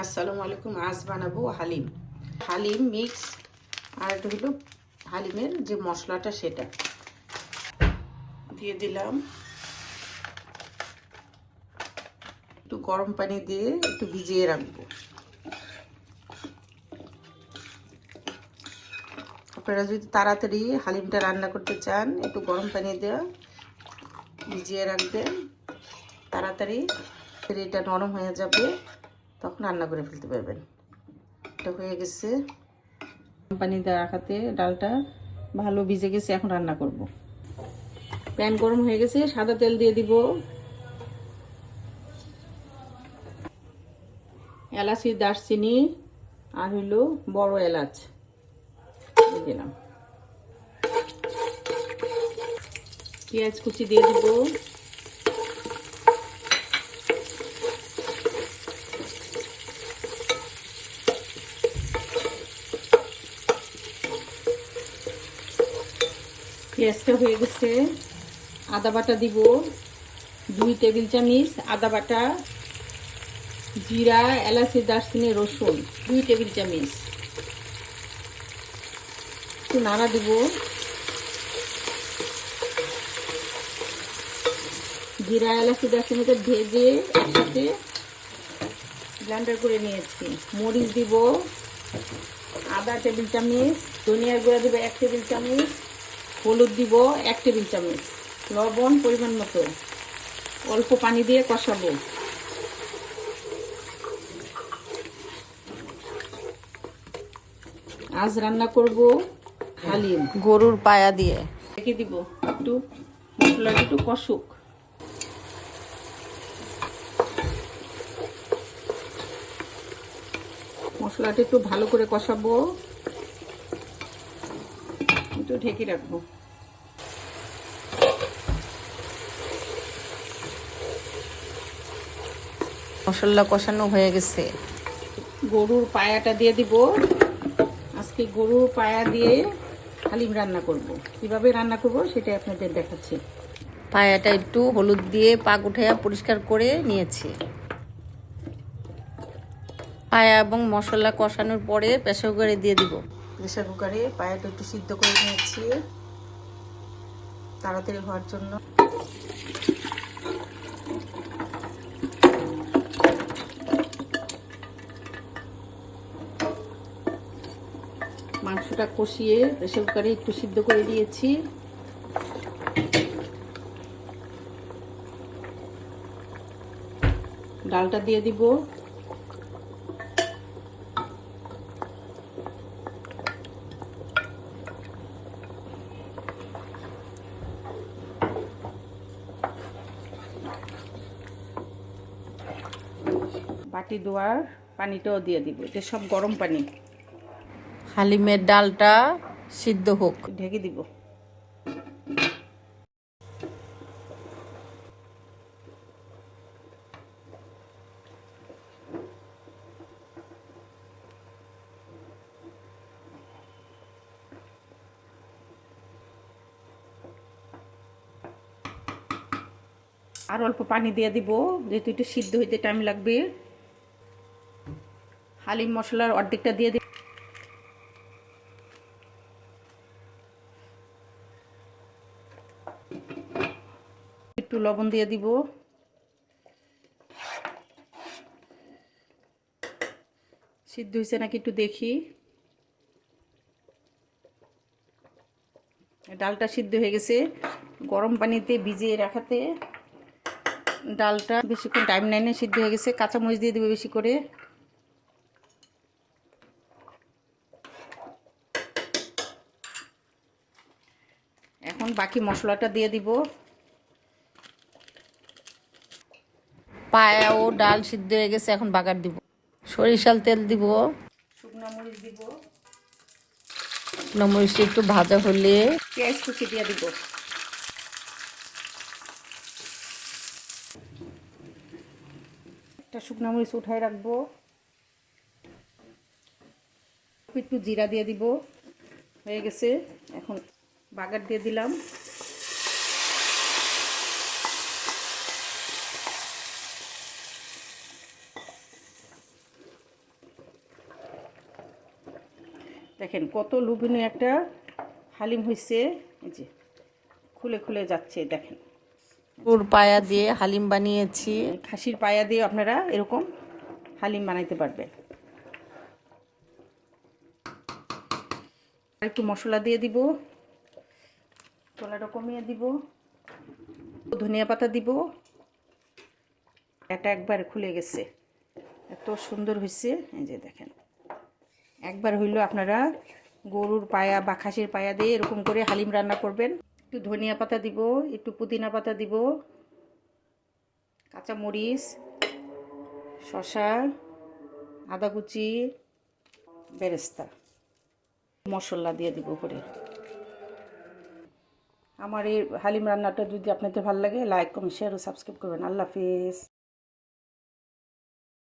আসসালামু আলাইকুম। আজ বানাবো হালিম। হালিম মিক্স আর এটা হলো হালিমের যে মশলাটা সেটা দিয়ে দিলাম। একটু গরম পানি দিয়ে একটু ভিজিয়ে রাখবো। আপনারা যদি তাড়াতাড়ি হালিমটা রান্না করতে চান একটু গরম পানি দিয়ে ভিজিয়ে রাখবেন, তাড়াতাড়ি এটা নরম হয়ে যাবে, তখন রান্না করে ফেলতে পারবেন। এটা হয়ে গেছে। পানি দিয়ে রাখাতে ডালটা ভালো ভিজে গেছে, এখন রান্না করব। প্যান গরম হয়ে গেছে, সাদা তেল দিয়ে দিব। এলাচি, দারচিনি আর হইলো বড় এলাচ দিয়ে দিলাম। পেঁয়াজ কুচি দিয়ে দিব। পেঁয়াজটা হয়ে গেছে, আদা বাটা দিব 2 টেবিল চামচ আদা বাটা, জিরা, এলাচি, দারচিনি, রসুন 2 টেবিল চামচ। একটু নাড়া দিব। জিরা, এলাচি, দারচিনিটা ভেজে একসাথে ব্লেন্ডার করে নিয়েছি। মরিচ দিব আধা টেবিল চামচ, ধনিয়ার গুঁড়া দিব 1 টেবিল চামচ, হলুদ দিব 1 টেবিল চামচ, লবণ পরিমাণ মতো। অল্প পানি দিয়ে কষাবো। আজ রান্না করব হালিম গরুর পায়া দিয়ে। রেখে দিব একটু, মশলাটা একটু কষুক। মশলাটা একটু ভালো করে কষাবো, একটু ঢেকে রাখবো। মশলা কষানো হয়ে গেছে, গরুর পায়াটা দিয়ে দিব। আজকে গরুর পায়া দিয়ে হালিম রান্না করব। কিভাবে রান্না করব সেটাই আপনাদের দেখাচ্ছি। পায়াটা একটু হলুদ দিয়ে পাক উঠাইয়া পরিষ্কার করে নিয়েছি। পায়া এবং মশলা কষানোর পরে প্রেসার কুকারে দিয়ে দিব। প্রেসার কুকারে পায়াটা একটু সিদ্ধ করে নিয়েছি তাড়াতাড়ি হওয়ার জন্য। মাংসটা কষিয়ে প্রেসার কুকারে একটু সিদ্ধ করে দিয়েছি। ডালটা দিয়ে দিব। বাটি ধোয়ার পানিটাও দিয়ে দিব। এটা সব গরম পানি। হালিমের ডালটা সিদ্ধ হোক, ঢেকে দিব। আর অল্প পানি দিয়ে দিব, যেহেতু এটা সিদ্ধ হইতে টাইম লাগবে। হালিম মশলার অর্ধেকটা দিয়ে দিব। একটু লবণ দিয়ে দিব। সিদ্ধ হয়েছে নাকি একটু দেখি। ডালটা সিদ্ধ হয়ে গেছে। গরম পানিতে ভিজিয়ে রাখাতে ডালটা বেশিক্ষণ টাইম নেয় না, সিদ্ধ হয়ে গেছে। কাঁচামরিচ দিয়ে দেবে বেশি করে। এখন বাকি মশলাটা দিয়ে দিব। পায়া ও ডাল সিদ্ধ হয়ে গেছে, এখন বাগার দিব। সরিষার তেল দিব। শুকনো মরিচ দিব। শুকনো মরিচটা একটু ভাজা হলে পেঁয়াজ কুচি দিয়ে দিব। একটা শুকনো মরিচ উঠাই রাখবো। একটু জিরা দিয়ে দিব। হয়ে গেছে, এখন বাগার দিয়ে দিলাম। দেখেন কত লোভনীয় একটা হালিম হয়েছে, এই যে খুলে খুলে যাচ্ছে। দেখেন গরুর পায়া দিয়ে হালিম বানিয়েছি। খাসির পায়া দিয়ে আপনারা এরকম হালিম বানাইতে পারবেন। আর একটু মশলা দিয়ে দিব, চলাটা কমিয়ে দিব, ধনিয়া পাতা দিব। এটা একবার খুলে গেছে, এত সুন্দর হয়েছে। এই যে দেখেন, একবার হইলো আপনারা গরুর পায়া বা খাসির পায়া দিয়ে এরকম করে হালিম রান্না করবেন। একটু ধনিয়া পাতা দিব, একটু পুদিনা পাতা দিব, কাঁচা মরিচ, শসা, আদা কুচি, বেরেস্তা, মশলা দিয়ে দিব উপরে। আমার এই হালিম রান্নাটা যদি আপনাদের ভালো লাগে, লাইক কমেন্ট শেয়ার ও সাবস্ক্রাইব করবেন। আল্লাহ হাফিজ।